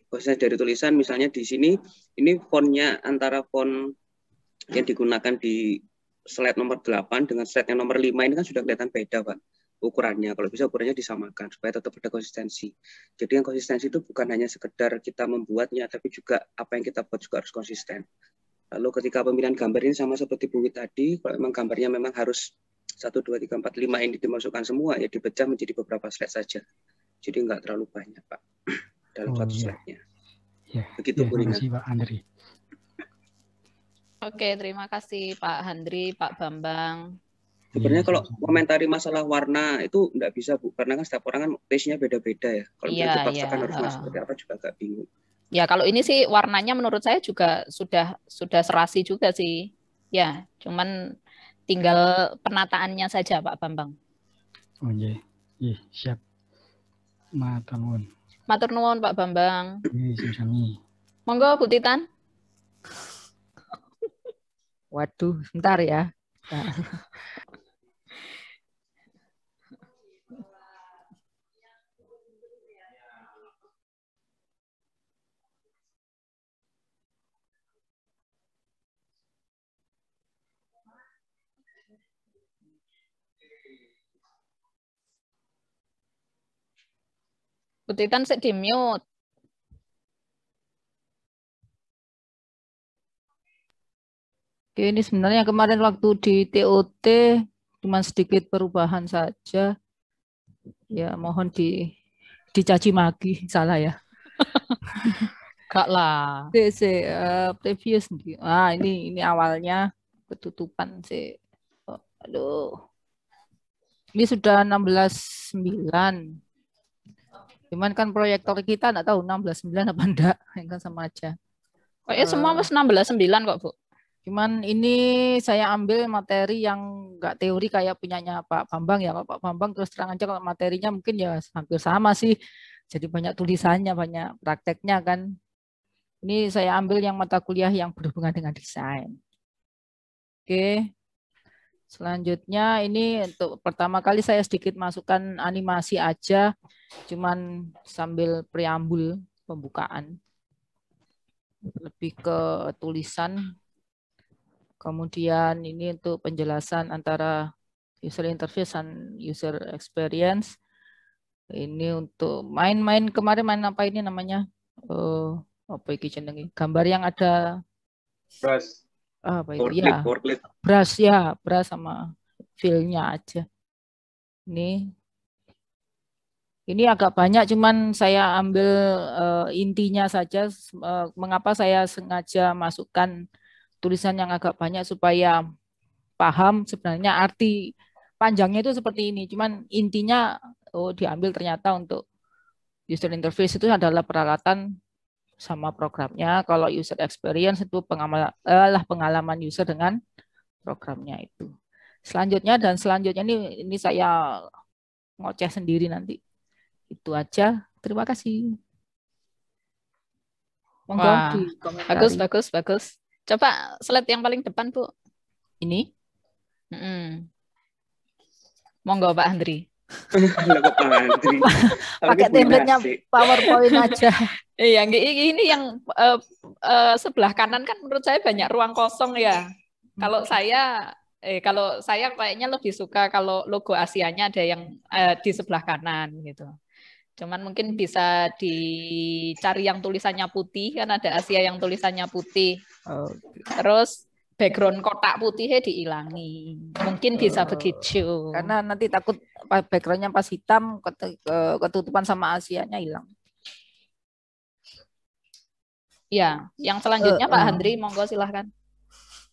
Konsistensi dari tulisan misalnya di sini ini fontnya antara font yang digunakan di slide nomor 8 dengan slide yang nomor 5 ini kan sudah kelihatan beda Pak ukurannya. Kalau bisa ukurannya disamakan supaya tetap ada konsistensi. Jadi yang konsistensi itu bukan hanya sekedar kita membuatnya, tapi juga apa yang kita buat juga harus konsisten. Lalu ketika pemilihan gambar ini sama seperti Bu Wit tadi, kalau memang gambarnya memang harus 1, 2, 3, 4, 5 ini dimasukkan semua, ya dipecah menjadi beberapa slide saja. Jadi nggak terlalu banyak Pak dalam satu slide-nya. Ya, begitu Bu Rina. Terima kasih Pak Handri. Oke, terima kasih Pak Handri, Pak Bambang. Sebenarnya kalau komentari masalah warna itu nggak bisa Bu, karena kan setiap orang kan taste-nya beda-beda ya. Kalau dipaksakan harus masuk seperti apa juga agak bingung. Ya kalau ini sih warnanya menurut saya juga sudah serasi juga sih. Ya, cuman tinggal penataannya saja Pak Bambang. Oh iya, siap. Matur nuwun. Matur nuwun Pak Bambang. Sami-sami. Monggo Bu Titan. Waduh, bentar ya. Putitan sik di-mute. Oke, ini sebenarnya kemarin waktu di TOT cuma sedikit perubahan saja. Ya, mohon dicaci maki, salah ya. Enggak lah. Previous. Ini awalnya ketutupan sih. Oh, aduh. Ini sudah 16.9. Cuman kan proyektor kita enggak tahu 16.9 apa enggak, kan sama aja. Kayaknya semua mas 16.9 kok, Bu. Cuman ini saya ambil materi yang enggak teori kayak punyanya Pak Bambang ya. Kalau Pak Bambang terus terang aja kalau materinya mungkin ya hampir sama sih. Jadi banyak tulisannya, banyak prakteknya kan. Ini saya ambil yang mata kuliah yang berhubungan dengan desain. Oke. Selanjutnya ini untuk pertama kali saya sedikit masukkan animasi aja. Cuman sambil preambul pembukaan. Lebih ke tulisan. Kemudian ini untuk penjelasan antara user interface dan user experience. Ini untuk main-main kemarin main apa ini namanya? Apa ini jenenge? Gambar yang ada brush. Apa itu? Ya, brush ya, brush sama feel-nya aja. Ini agak banyak, cuman saya ambil intinya saja. Mengapa saya sengaja masukkan tulisan yang agak banyak supaya paham sebenarnya arti panjangnya itu seperti ini. Cuman intinya diambil ternyata untuk user interface itu adalah peralatan sama programnya. Kalau user experience itu pengalaman user dengan programnya itu. Selanjutnya ini saya ngoceh sendiri nanti. Itu aja. Terima kasih. Monggo di komentari. Bagus. Coba slide yang paling depan, Bu. Ini. Monggo Pak Andri. Pakai template-nya PowerPoint aja. Iya, ini yang sebelah kanan kan menurut saya banyak ruang kosong ya. Kalau saya kayaknya lebih suka kalau logo Asianya ada yang di sebelah kanan gitu. Cuman mungkin bisa dicari yang tulisannya putih, kan ada Asia yang tulisannya putih. Terus background kotak putihnya diilangi. Mungkin bisa begitu. Karena nanti takut backgroundnya pas hitam, ketutupan sama Asianya hilang. Ya, yang selanjutnya Pak Handri, monggo silahkan.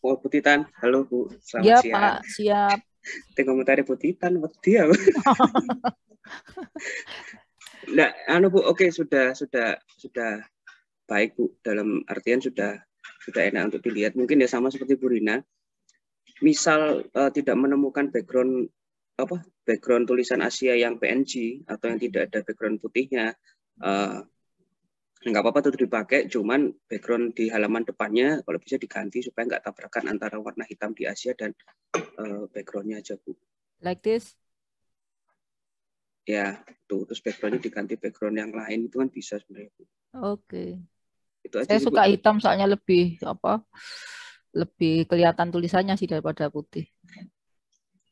Oh, Putitan, halo Bu, selamat siap, siang. Pak, siap. Komentari Putitan, wedi ya. Nah, Bu, oke, sudah baik Bu, dalam artian sudah enak untuk dilihat. Mungkin ya sama seperti Bu Rina. Misal tidak menemukan background tulisan Asia yang PNG atau yang tidak ada background putihnya, nggak apa-apa itu dipakai. Cuman background di halaman depannya kalau bisa diganti supaya nggak tabrakan antara warna hitam di Asia dan backgroundnya aja Bu. Like this. Ya, terus backgroundnya diganti background yang lain itu kan bisa sebenarnya Bu. Oke. Itu aja saya sih, suka Bu. Hitam soalnya lebih kelihatan tulisannya sih daripada putih.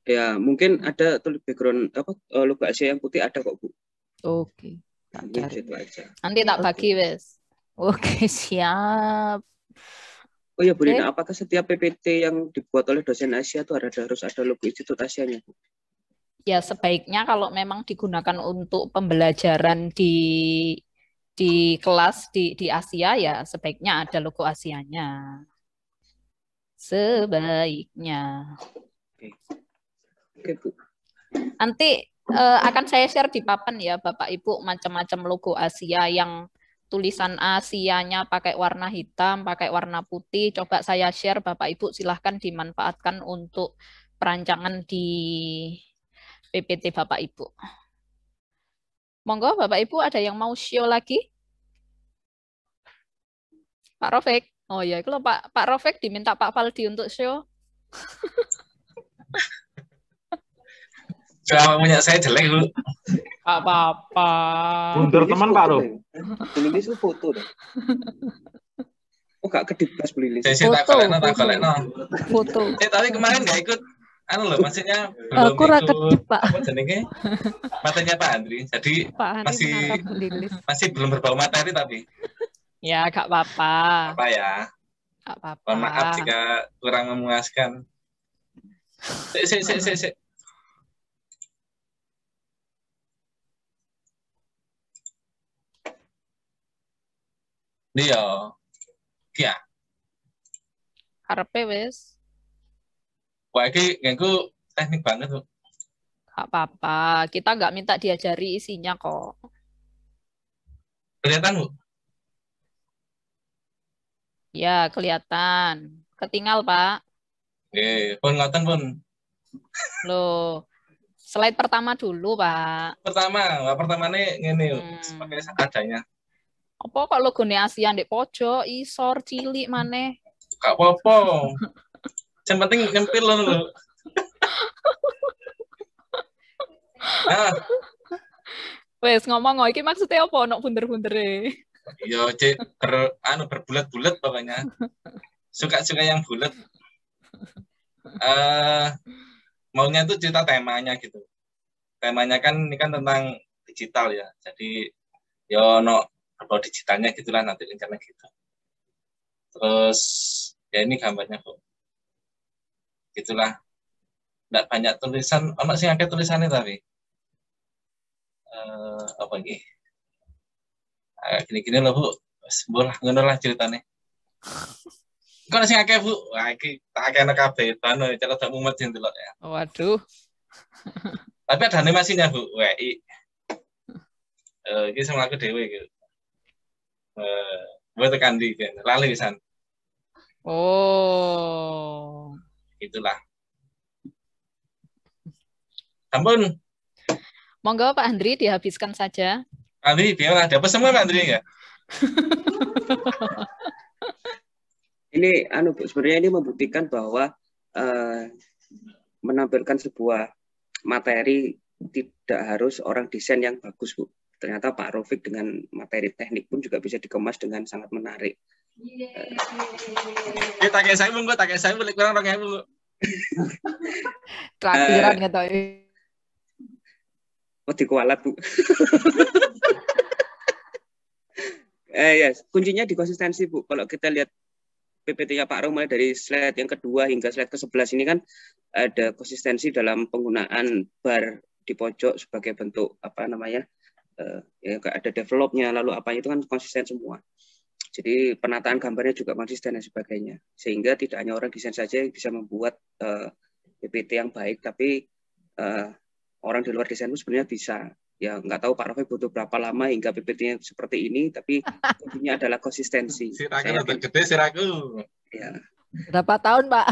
Ya, mungkin ada tulis background logo Asia yang putih ada kok Bu. Oke. Itu aja. Nanti tak bagi wes. Oke, siap. Oh ya Bu Rina, apakah setiap PPT yang dibuat oleh dosen Asia itu harus ada logo Institut Asianya Bu? Ya sebaiknya kalau memang digunakan untuk pembelajaran di kelas di Asia ya sebaiknya ada logo Asianya. Sebaiknya. Oke, Bu. Nanti akan saya share di papan ya Bapak Ibu macam-macam logo Asia yang tulisan Asianya pakai warna hitam, pakai warna putih. Coba saya share Bapak Ibu silahkan dimanfaatkan untuk perancangan di PPT Bapak Ibu. Monggo Bapak Ibu ada yang mau show lagi? Pak Rofik. Oh ya, kalau Pak Rofik diminta Pak Faldi untuk show. Coba punya saya jelek dulu. Apa-apa. Mundur teman Pak Ro. Ini itu foto deh. Oh, gak kedip pas beli list. Saya tak kolekno. Foto. Tapi kemarin nggak ikut anu loh, maksudnya belum kurang ikut kedip, Pak. apa jenenge materinya Pak Andri. Jadi Pak Andri masih belum berbau materi tapi. Ya, gak apa-apa. Apa ya? Gak apa-apa. Mohon maaf jika kurang memuaskan. Sik. Dia. Kia. Karepe wis. Wah, iki nganggo teknik banget, Bu. Gak apa-apa. Kita nggak minta diajari isinya kok. Kelihatan, Bu? Ya, kelihatan. Ketinggal, Pak. Pun ngoten pun. Loh, slide pertama dulu, Pak. Pertamanya ngene, pakai seadanya. Apa kok logone Asia ndek pojok, isor cilik maneh. Gak apa-apa. Yang penting nyempil lho. Nah. Wes ngomong iki maksudnya apa ono bunder-bundere? Iya, berbulat-bulat pokoknya. Suka-suka yang bulat. Maunya itu cerita temanya gitu. Temanya kan ini kan tentang digital ya. Jadi ya ono berbau digitalnya gitulah nanti rencana gitu. Terus ya ini gambarnya kok. Gitulah. Nggak banyak tulisan, ono sing akeh tulisannya tapi. Apa iki? Gini-gini loh, Bu. Bolah ngono lah ceritane. Kok sing akeh, Bu? Wah, iki tak akeh ana kabeh. Bano cara tak mumet sing delok ya. Waduh. Tapi ada animasinya, Bu. WI. Iki sama aku dhewe iki. Buat tekan di lali pisan. Oh. Itulah. Ampun. Monggo Pak Andri dihabiskan saja. Andri, biar ada apa semua Pak Andri ya? Ini Bu, sebenarnya ini membuktikan bahwa menampilkan sebuah materi tidak harus orang desain yang bagus, Bu. Ternyata Pak Raufik dengan materi teknik pun juga bisa dikemas dengan sangat menarik. Tak kayak saya boleh kurang orang Bu. Traktiran gitu. Dikualat, Bu. Yes. Kuncinya di konsistensi, Bu. Kalau kita lihat PPT-nya Pak Rom mulai dari slide yang kedua hingga slide ke-11 ini kan ada konsistensi dalam penggunaan bar di pojok sebagai bentuk apa namanya? Ya ada developnya, lalu apa itu kan konsisten semua. Jadi penataan gambarnya juga konsisten dan sebagainya. Sehingga tidak hanya orang desain saja yang bisa membuat PPT yang baik, tapi orang di luar desain itu sebenarnya bisa. Ya nggak tahu Pak Rafi butuh berapa lama hingga PPT-nya seperti ini, tapi kuncinya adalah konsistensi. Siraku gede siraku. Ya. Berapa tahun Pak?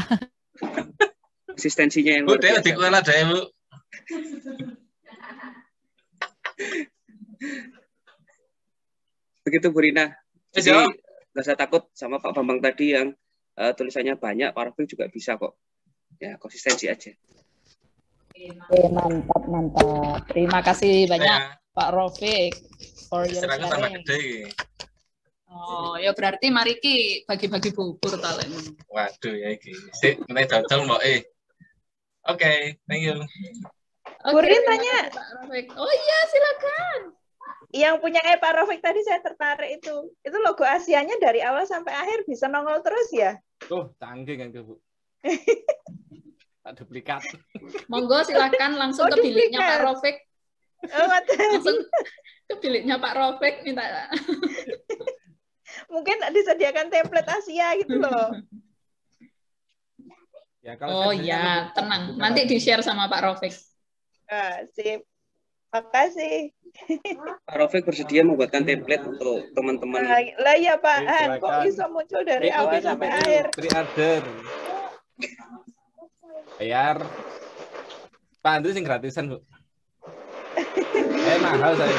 Konsistensinya yang luar biasa. Dikuala deh, Bu. Begitu Bu Rina. Jadi nggak usah takut sama Pak Bambang tadi yang tulisannya banyak, Pak Rafi juga bisa kok. Ya konsistensi aja. Mantap. Terima kasih banyak Pak Raufik for your sharing. Oh, ya berarti mari ki bagi-bagi bubur talen. Waduh ya iki. Sik nek dodol mbok Oke, thank you. Burin tanya. Pak Raufik. Oh iya, silakan. Yang punya Pak Raufik tadi saya tertarik itu. Itu logo Asianya dari awal sampai akhir bisa nongol terus ya? Tuh, canggih kan Bu. Duplikat. Monggo silakan langsung ke biliknya Pak Raufik. Langsung ke biliknya Pak Raufik minta. Mungkin disediakan template Asia gitu loh. Ya, kalau ya, tenang. Nanti di-share sama Pak Raufik. Sip. Makasih. Pak Raufik bersedia membuatkan template untuk teman-teman. Lah ya Pak, kok bisa muncul dari awal sampai akhir. Pre-order. Bayar. Pak Andri sing gratisan, Bu. Mahal saya.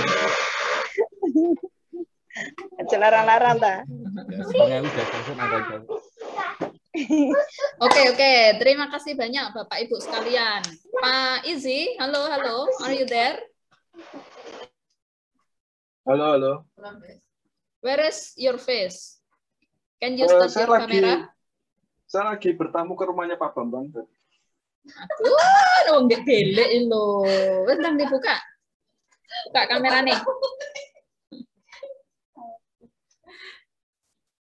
Larang-larang ta. Oke. Terima kasih banyak Bapak Ibu sekalian. Pak Izzy, halo. Are you there? Halo. Where is your face? Can you start your camera? Saya lagi bertamu ke rumahnya Pak Bambang. Aduh, nggak gelek lo. Bentar dibuka. Buka kameranya.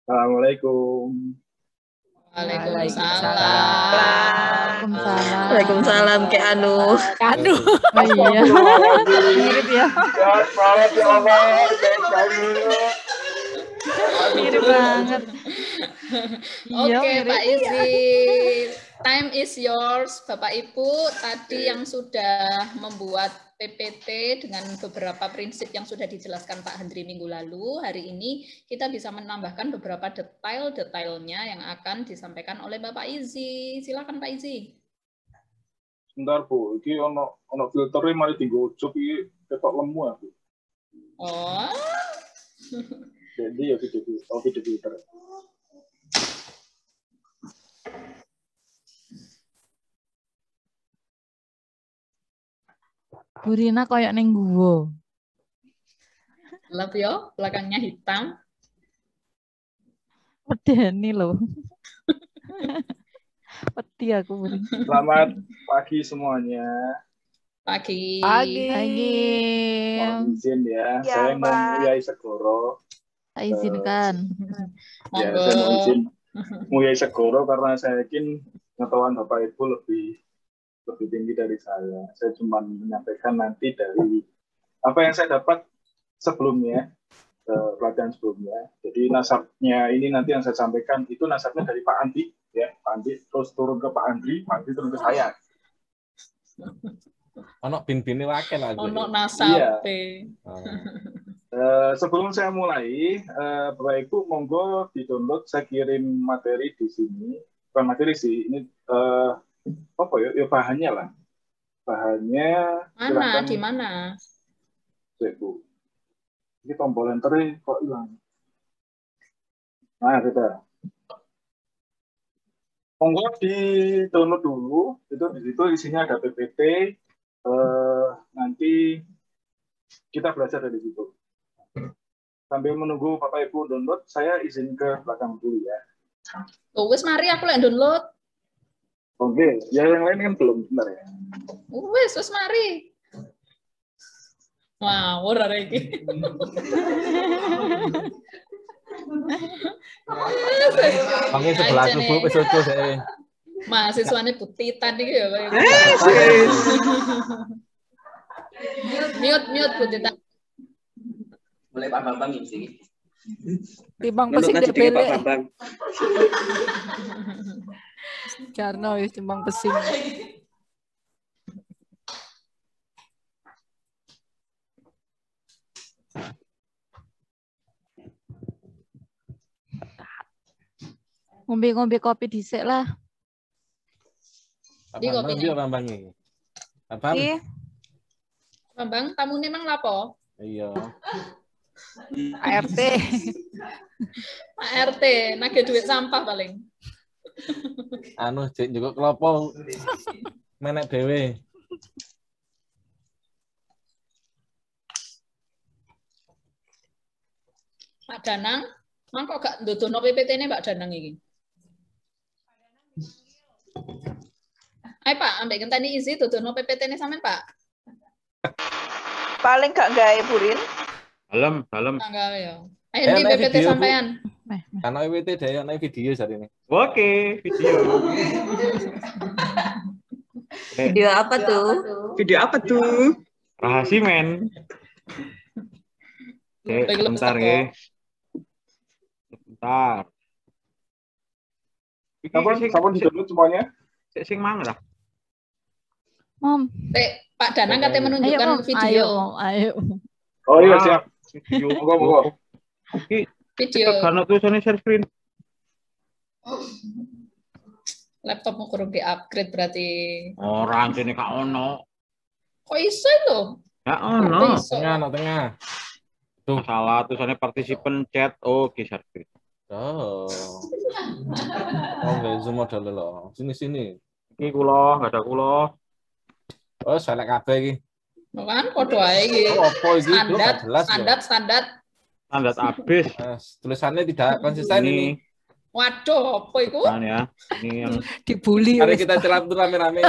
Assalamualaikum. Waalaikumsalam. Waalaikumsalam ke Anu. Oh iya. Mirip ya. Mirip banget. Oke, Pak Izi. Time is yours, Bapak Ibu. Tadi yang sudah membuat PPT dengan beberapa prinsip yang sudah dijelaskan Pak Hendri minggu lalu, hari ini kita bisa menambahkan beberapa detail-detailnya yang akan disampaikan oleh Bapak Izi. Silakan Pak Izi. Sebentar Bu, ini ono filternya mari tinggal ucup ini ketok lemu ya Bu. Oh. Jadi ya video filter. Burina koyok ning guwa. Love yo, belakangnya hitam. Wedeni lho. Wedi aku Burin. Selamat pagi semuanya. Pagi. Mohon izin ya, saya mau Muyai Segoro. Tak izinkan. Ya, saya mau izin Muyai Segoro karena saya yakin pengetahuan Bapak Ibu lebih tinggi dari saya. Saya cuma menyampaikan nanti dari apa yang saya dapat sebelumnya, pelatihan sebelumnya. Jadi nasabnya ini nanti yang saya sampaikan itu nasabnya dari Pak Andi, ya Pak Andi terus turun ke Pak Andri, Pak Andri turun ke saya. Ono bin-bine wakil lagi. Ono nasab. Sebelum saya mulai, Bapak Ibu monggo di-download, saya kirim materi di sini. Bukan materi sih, ini apa ya bahannya lah. Bahannya mana di mana? Bu. Ini tombol enter kok hilang. Nah, kita. Monggo di-download dulu. Itu di situ isinya ada PPT. Nanti kita belajar dari situ. Sambil menunggu Bapak Ibu download, saya izin ke belakang dulu ya. Oh, wes mari aku lagi download. Oke, ya yang lain kan belum benar ya. Wes mari. Wah, ora iki. Mangke sebelah Bu wis ojo sik. Mahasiswane putitan iki ya, Pak. Mute putitan. Mulai Pak Bambang ini. Timbang pesing DPL. Pak Bambang. Karena wis timbang pesing. Ngombe-ngombe kopi dhisik lah. Di kopi iki Bambang iki. Abang. Bambang, tamune mang lapo? Iya. ART. ART, nagih duit sampah paling. Anu jek njukuk klopo. Menek dhewe. Pak Danang, mang kok gak ndodono PPT-ne Pak Danang iki? Ayo Pak, ambek ngenteni isi dodono PPT-ne sampean Pak. Paling gak gawe Burin. Dalam. Gawe ya. Ayo di PPT sampean. Ana PPT dhewe ana video saat ini. Oke, video. Video apa tuh? Video apa tuh? Rahasia men. Bentar ya. Bentar. Kapan di-download semuanya? Sing mang lah. Mom. Pak Danang katanya menunjukkan video. Ayo. Oh iya siap. Video. Monggo. Video. Karena tulisannya share screen. Laptopmu kurang di-upgrade berarti. Orang sini kak ono. Kok iso itu? Ya ono. Tengah. Tuh salah tulisannya participant chat. Oke, share screen. Oh, nggak zoom modal lo. Sini. Ini kulo, nggak ada kulo. Oh, selek kabeh iki. Kan podo ae iki. Apa iki? Standar. Standar habis. Tulisannya tidak konsisten ini. Waduh, apa itu? Kan ya, ini yang dibully. Mari kita celap tuh rame-rame.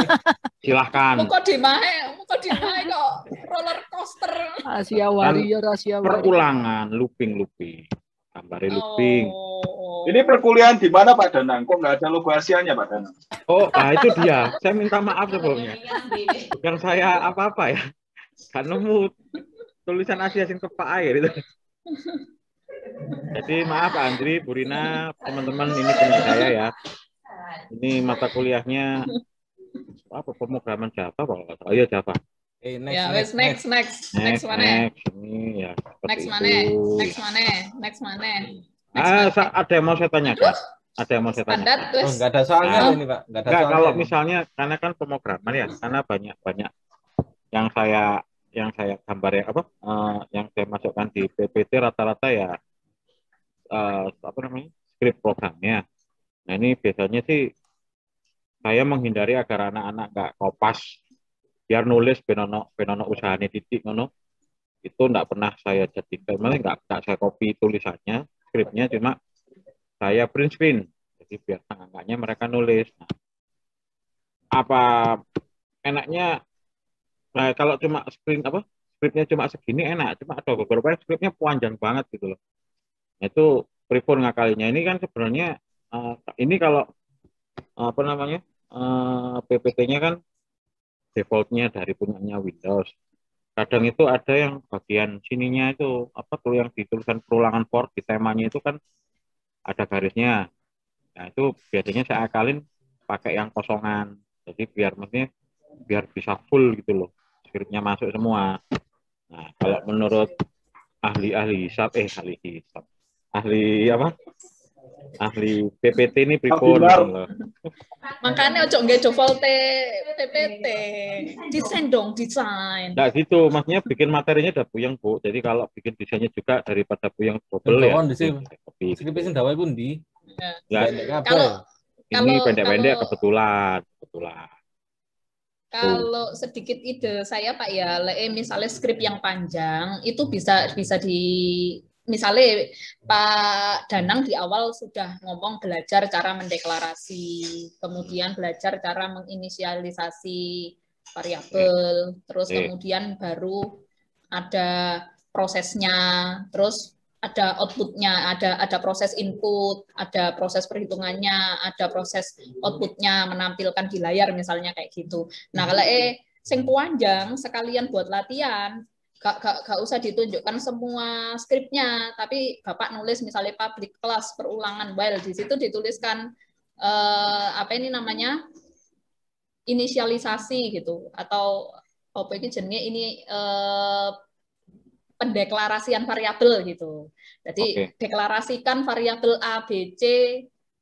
Silahkan. Muka di mae kok roller coaster. Rahasia warrior, rahasia warrior. Perulangan, looping. Gambarnya looping. Ini perkuliahan di mana Pak Danang? Kok nggak ada logo Asianya Pak Danang? Oh, itu dia. Saya minta maaf sebelumnya. Yang saya apa-apa ya. Gak nemu tulisan Asia sing kepak air itu. Jadi maaf Pak Andri, Bu Rina, teman-teman, ini punya saya ya. Ini mata kuliahnya apa, pemrograman Java kalau nggak salah. Oh iya Java. Next mana? Ini ya. Next mana? Ada yang mau saya tanyakan. Oh, nggak ada soalnya ini Pak. Nggak ada soalnya. Kalau misalnya karena kan pemrograman ya, karena banyak yang saya gambar ya yang saya masukkan di PPT rata-rata ya script programnya. Nah ini biasanya sih saya menghindari agar anak-anak nggak kopas, biar nulis benono usahanya titik ngono itu nggak pernah saya jadikan, malah nggak saya copy tulisannya, skripnya cuma saya print screen, jadi biar tengah-tengahnya mereka nulis. Nah, apa enaknya? Nah, kalau cuma skripnya cuma segini enak, cuma ada beberapa skripnya panjang banget gitu loh. Nah, itu prefer ngakalinya. Ini kan sebenarnya ini kalau PPT-nya kan defaultnya dari punyanya Windows. Kadang itu ada yang bagian sininya itu tuh yang di tulisan perulangan for di temanya itu kan ada garisnya. Nah, itu biasanya saya akalin pakai yang kosongan. Jadi biar bisa full gitu loh. Skripnya masuk semua. Nah, kalau menurut ahli PPT ini pripun loh. Makanya ojo nggak volte PPT. Desain dong, desain. Nggak gitu, maksudnya bikin materinya udah puyeng, Bu. Jadi kalau bikin desainnya juga daripada puyeng double ya. Skripnya sing dawa iku ndi? Ya, ini pendek-pendek kebetulan. Kalau sedikit ide saya Pak ya, misalnya skrip yang panjang itu bisa misalnya Pak Danang di awal sudah ngomong belajar cara mendeklarasi, kemudian belajar cara menginisialisasi variabel, terus kemudian baru ada prosesnya, terus ada outputnya, ada proses input, ada proses perhitungannya, ada proses outputnya menampilkan di layar misalnya kayak gitu. Nah kalau sing panjang sekalian buat latihan, gak usah ditunjukkan semua skripnya, tapi Bapak nulis misalnya public class perulangan while di situ dituliskan inisialisasi gitu, atau apa ini jenisnya ini pendeklarasian variabel gitu. Jadi deklarasikan variabel A, B, C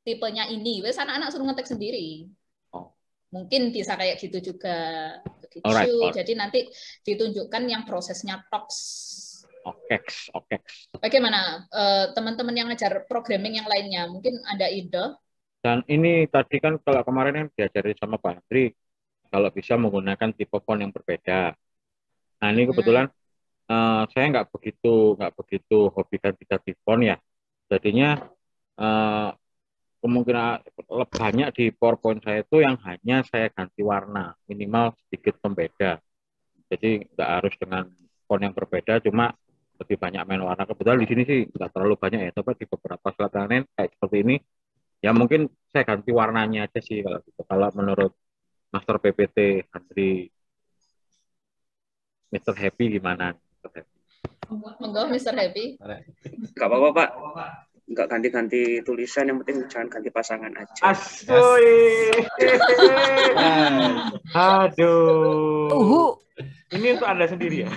tipenya ini. Wes anak-anak suruh ngetik sendiri. Mungkin bisa kayak gitu juga. Begitu. Alright. Jadi nanti ditunjukkan yang prosesnya TOX. Oke. Bagaimana teman-teman yang ngajar programming yang lainnya? Mungkin ada ide? Dan ini tadi kan kalau kemarin yang diajari sama Pak Andri, kalau bisa menggunakan tipe font yang berbeda. Nah ini kebetulan saya nggak begitu hobi ganti font ya. Jadinya kemungkinan banyak di PowerPoint saya itu yang hanya saya ganti warna, minimal sedikit pembeda. Jadi nggak harus dengan font yang berbeda, cuma lebih banyak main warna. Kebetulan di sini sih nggak terlalu banyak ya, tapi di beberapa slide lain kayak seperti ini, ya mungkin saya ganti warnanya aja sih kalau gitu. Kalau menurut Master PPT Andri, Mr. Happy gimana? Monggo Mr. Happy. Gak apa-apa Pak. Nggak ganti-ganti tulisan, yang penting jangan ganti pasangan aja. Aduh. Ini untuk Anda sendiri ya.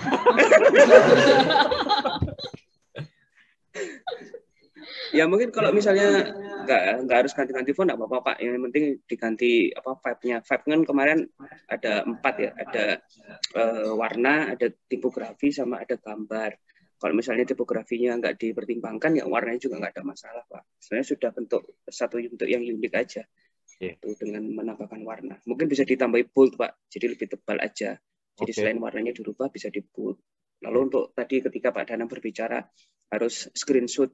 Ya mungkin kalau misalnya nggak harus ganti-ganti font nggak apa-apa Pak. Yang penting diganti vibe-nya. Vibe kan kemarin ada 4 ya. Ada warna, ada tipografi, sama ada gambar. Kalau misalnya tipografinya nggak dipertimbangkan, ya warnanya juga nggak ada masalah Pak. Sebenarnya sudah satu bentuk yang unik aja. Itu dengan menambahkan warna. Mungkin bisa ditambahi bold Pak. Jadi lebih tebal aja. Jadi selain warnanya dirubah bisa di bold. Lalu untuk tadi ketika Pak Danang berbicara harus screenshot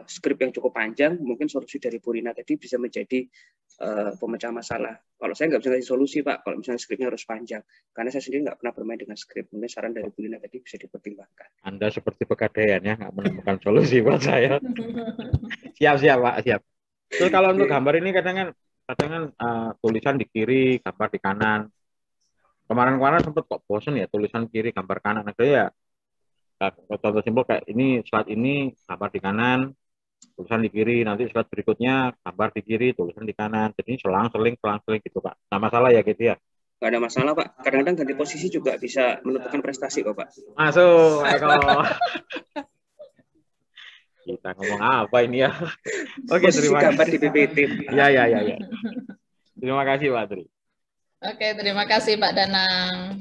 skrip yang cukup panjang, mungkin solusi dari Bu Rina tadi bisa menjadi pemecah masalah. Kalau saya nggak bisa ngasih solusi, Pak, kalau misalnya skripnya harus panjang, karena saya sendiri nggak pernah bermain dengan skrip. Mungkin saran dari Bu Rina tadi bisa dipertimbangkan. Anda seperti pegadaian ya, nggak menemukan solusi buat saya. Siap, Pak, siap. Terus kalau untuk gambar ini kadang kan tulisan di kiri, gambar di kanan. Kemarin-kemarin sempat kok bosen ya tulisan kiri, gambar kanan. Nah, ya contoh simpel kayak ini, slide ini gambar di kanan, tulisan di kiri, nanti slide berikutnya gambar di kiri, tulisan di kanan. Jadi selang-seling gitu, Pak. Nggak masalah ya gitu ya? Nggak ada masalah, Pak. Kadang-kadang ganti posisi juga bisa menentukan prestasi kok, Pak. Masuk, Eko. Kita ngomong apa ini ya? Oke, terima kasih. Gambar di PPT. Ya. Terima kasih, Pak Tri. Oke, terima kasih Pak Danang.